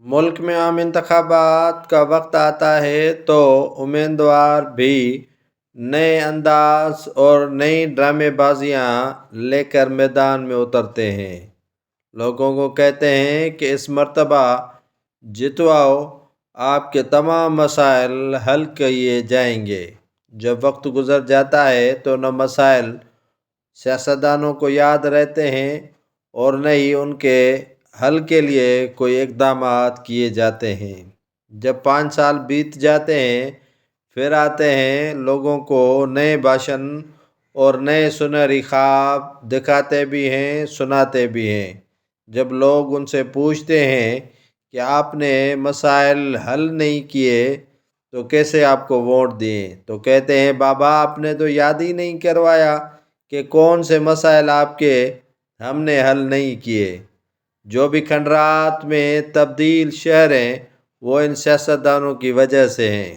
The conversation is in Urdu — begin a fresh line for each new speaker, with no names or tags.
ملک میں عام انتخابات کا وقت آتا ہے تو امیدوار بھی نئے انداز اور نئی ڈرامے بازیاں لے کر میدان میں اترتے ہیں۔ لوگوں کو کہتے ہیں کہ اس مرتبہ جتواؤ، آپ کے تمام مسائل حل کیے جائیں گے۔ جب وقت گزر جاتا ہے تو نہ مسائل سیاستدانوں کو یاد رہتے ہیں اور نہ ہی ان کے حل کے لیے کوئی اقدامات کیے جاتے ہیں۔ جب 5 سال بیت جاتے ہیں، پھر آتے ہیں، لوگوں کو نئے بھاشن اور نئے سنہری خواب دکھاتے بھی ہیں، سناتے بھی ہیں۔ جب لوگ ان سے پوچھتے ہیں کہ آپ نے مسائل حل نہیں کیے تو کیسے آپ کو ووٹ دیں، تو کہتے ہیں بابا آپ نے تو یاد ہی نہیں کروایا کہ کون سے مسائل آپ کے ہم نے حل نہیں کیے۔ جو بھی کھنڈرات میں تبدیل شہر ہیں وہ ان سیاستدانوں کی وجہ سے ہیں۔